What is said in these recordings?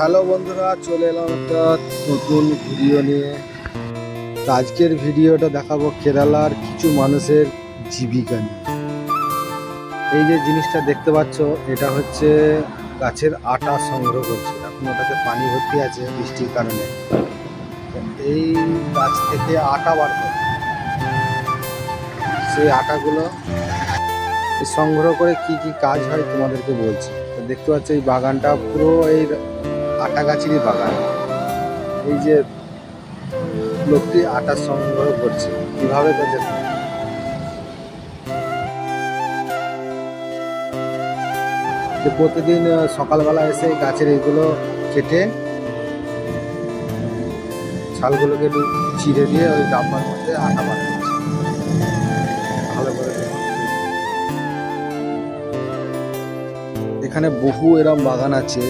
Hello বন্ধুরা, চলে এলাম একটা নতুন ভিডিও নিয়ে। আজকের ভিডিওটা দেখাবো কেরালার কিছু মানুষের জীবিকা নিয়ে। এই যে জিনিসটা দেখতে পাচ্ছ, এটা হচ্ছে গাছের আটা সংগ্রহ করছে। এখন ওটাতে পানি ভর্তি আছে বৃষ্টির কারণে। এই গাছ থেকে আটা বার করে সেই আটাগুলো সংগ্রহ করে কি কি কাজ হয় তোমাদেরকে বলছি। তো দেখতে পাচ্ছ এই বাগানটা পুরো এই আটা গাছেরই বাগান। এই যে লোকটি আটা সংগ্রহ করছে কিভাবে, তো দেখুন। প্রতিদিন সকালবেলা এসে গাছের এইগুলো কেটে ছালগুলোকে একটু চিড়ে দিয়ে ওই ডাব্বার মধ্যে আটা বানাচ্ছে ভালো করে। এখানে বহু এরম বাগান আছে,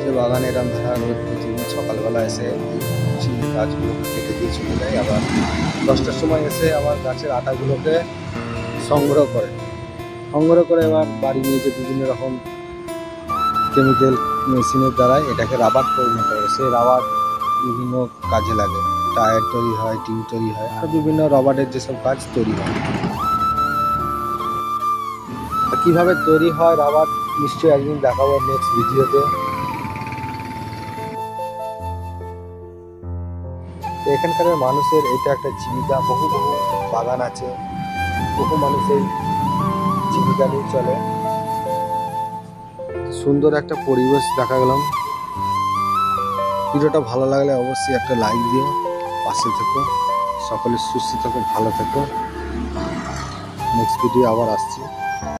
যে বাগানে এরম ধারা রোজ প্রতিদিন সকালবেলা এসে গাছগুলোকে কেটে দিয়ে চলে যায়। আবার 10টার সময় এসে আবার গাছের আটাগুলোকে সংগ্রহ করে এবার বাড়ি নিয়ে যে বিভিন্ন রকম কেমিক্যাল মেশিনের দ্বারা এটাকে রাবার পরিণত করে। সেই রাবার বিভিন্ন কাজে লাগে, টায়ার তৈরি হয়, টিউব তৈরি হয়, আর বিভিন্ন রাবারের যেসব কাজ তৈরি হয়। কিভাবে তৈরি হয় রাবার নিশ্চয়ই একদিন দেখাবো নেক্সট ভিডিওতে। এখানকার মানুষের এটা একটা জীবিকা। বহু বাগান আছে, বহু মানুষের জীবিকা নিয়ে চলে। সুন্দর একটা পরিবেশ দেখা গেলাম। ভিডিওটা ভালো লাগলে অবশ্যই একটা লাইক দিও, পাশে থেকো, সকলে সুস্থ থেকো, ভালো থেকো। নেক্সট ভিডিও আবার আসছি।